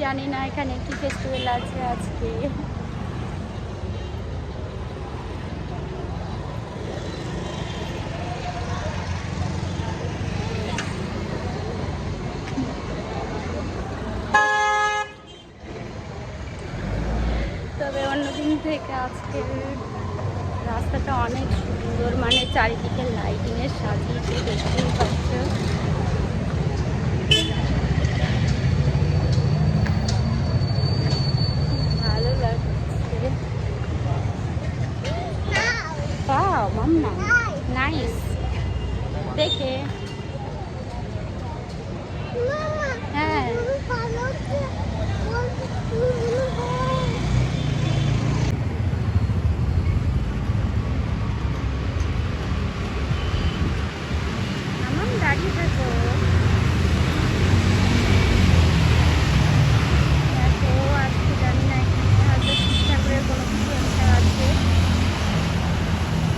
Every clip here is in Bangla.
জানি না এখানে কি ফেস্টিভ্যাল আছে আজকে। তবে অন্যদিন থেকে আজকে রাস্তাটা অনেক সুন্দর, মানে চারিদিকে লাইটিংয়ে সাজিয়েছে, দেখতেই পাচ্ছ। ভালো লাগছে। Wow, Mama, nice. দেখে হ্যাঁ আমার দাঁড়িয়ে থাকো। দেখো আজকে জানি না এখানে হয়তো শিবঠাকুরের কোনো কিছু একটা আছে।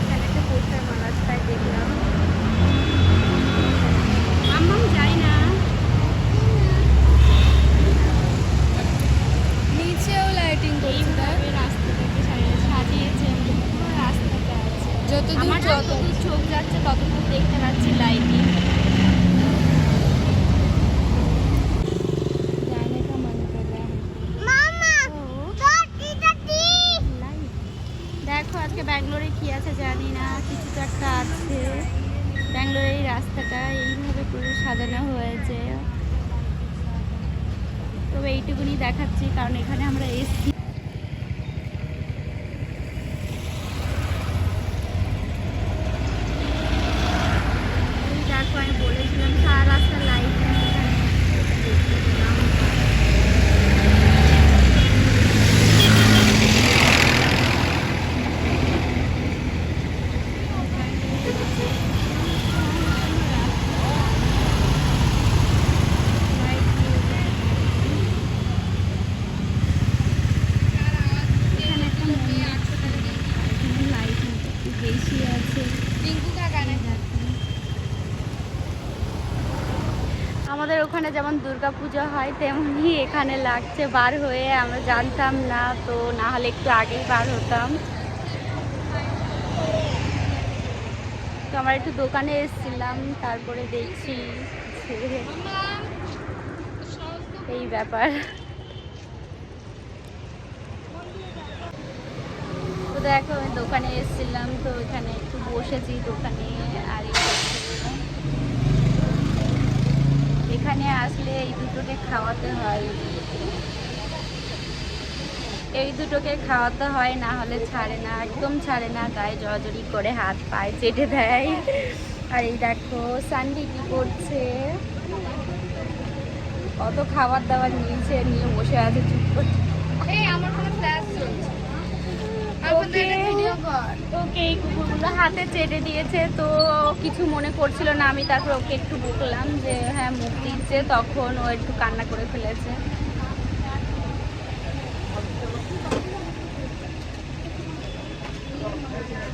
এখানে একটা পোস্টার মালাজটাই দেখলাম। মাম্মাম যাই না। নিচেও লাইটিং করছে, এইভাবে রাস্তাটাকে সাজিয়েছে, পুরো রাস্তাটা আছে। যতদূর যতদূর চোখ যাচ্ছে ততদূর দেখতে পাচ্ছি লাইটিং। দেখো আজকে ব্যাঙ্গালোরে কি আছে জানি না, কিছু তো একটা আছে। ব্যাঙ্গালোরের এই রাস্তাটা এইভাবে পুরো সাজানো হয়েছে। তবে এইটুকুনি দেখাচ্ছি কারণ এখানে আমরা এসছি। দেখো আমি বলেছিলাম সারা রাস্তার লাইট বেশি আছে। আমাদের ওখানে যেমন দুর্গাপূজা হয় তেমনি এখানে লাগছে বার হয়ে। আমরা জানতাম না, তো না হলে একটু আগেই বার হতাম। তো আমরা একটু দোকানে এসেছিলাম, তারপরে দেখছি এই ব্যাপার। তো দেখো আমি দোকানে এসেছিলাম, তো এখানে একটু বসেছি দোকানে। আর এখানে আসলে এই দুটোকে খাওয়াতে হয়, এই দুটোকে খাওয়াতে হয়, না হলে ছাড়ে না, একদম ছাড়ে না, গায়ে জড়াজড়ি করে হাত পায়ে চেটে দেয়। আর এই দেখো সানডি কি করছে, কত খাবার দাবার নিয়েছে, নিয়ে বসে আছে চুপ করে। ওকে এই কুকুরগুলো হাতে চেটে দিয়েছে, তো কিছু মনে করছিল না। আমি তারপর ওকে একটু বকলাম যে হ্যাঁ মুখ দিচ্ছে, তখন ও একটু কান্না করে ফেলেছে।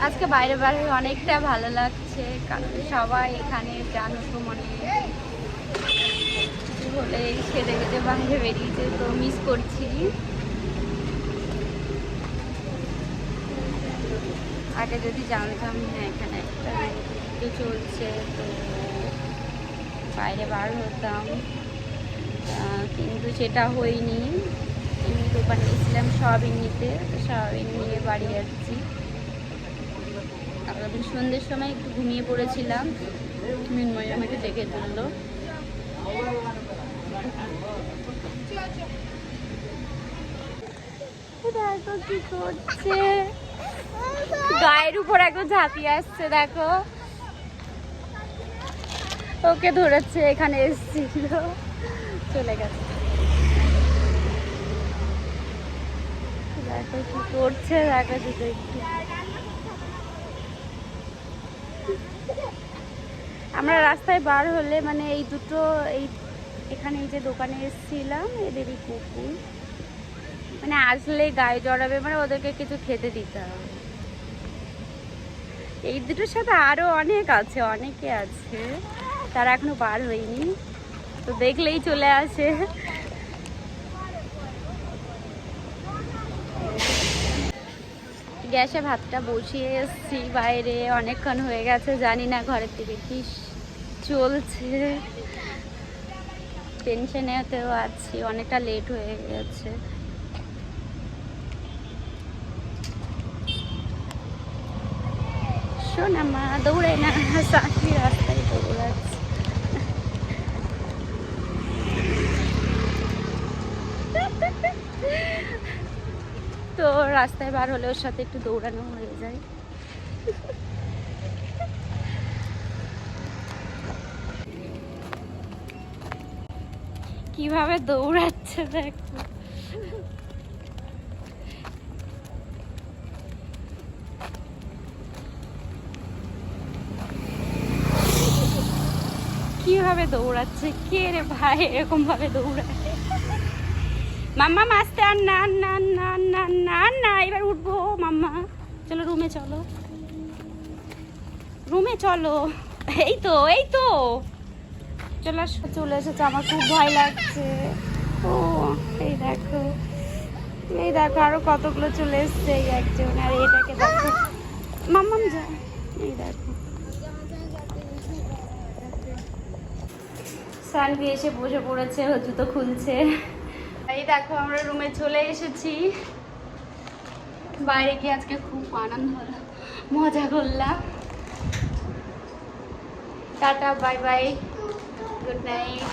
আজকে বাইরে বাইরে অনেকটা ভালো লাগছে, কারণ সবাই এখানে জানো তো, মানে কিছু হলে সেরে গেছে বাইরে বেরিয়েছে, তো মিস করছি। আগে যদি জানতাম হ্যাঁ এখানে একটা নৃত্য চলছে, তো বাইরে বার হতাম, কিন্তু সেটা হয়নি। এমনি দোকানে গেছিলাম সয়াবিন নিতে, সয়াবিন নিয়ে বাড়ি যাচ্ছি। আমি সন্ধ্যের সময় একটু ঘুমিয়ে পড়েছিলাম, মিনময় আমাকে ডেকে তুললো। দেখো কি করছে, গায়ের উপর একদম ঝাঁপিয়ে আসছে। দেখো ওকে ধরেছে, এখানে এসেছিল, চলে গেছে। দেখো কি করছে, দেখো দুটো একটু। আমরা রাস্তায় বার হলে মানে এই দুটো, এই এখানে এই যে দোকানে এসেছিলাম, এদেরই কুকুর, মানে আসলে গায়ে জড়াবে, মানে ওদেরকে কিছু খেতে দিতে হবে। এই দুটোর সাথে আরো অনেক আছে, অনেকে আছে, তারা এখনো বার হয়নি, তো দেখলেই চলে আসে। গ্যাসে ভাতটা বসিয়ে এসেছি বাইরে, অনেকক্ষণ হয়ে গেছে, জানি না ঘরের থেকে কি চলছে, টেনশনেতেও আছি, অনেকটা লেট হয়ে গেছে। শোনা মা দৌড়ে না, চাকরি রাস্তায় দৌড়াচ্ছে। তো রাস্তায় বার হলে ওর সাথে একটু দৌড়ানো হয়ে যায়। কিভাবে দৌড়াচ্ছে দেখো। কিভাবে দৌড়াচ্ছে, কে রে ভাই এরকম ভাবে দৌড়ায়। মাম্মা মাস্তে আর না না না না না না, এবার উঠবো মাম্মা, চলো রুমে চলো, রুমে চলো। এই তো এই তো চলে এসেছে, আমার খুব ভয় লাগছে। ও এই দেখো, এই দেখো আরো কতগুলো চলে এসছে, এই একজন, আর এটাকে দেখো মাম্মাম যা, এই দেখো সানভি এসে বসে পড়েছে, ও জুতো খুলছে। এই দেখো আমরা রুমে চলে এসেছি। বাইরে গিয়ে আজকে খুব আনন্দ হলো, মজা করলাম। Tata bye bye, good night.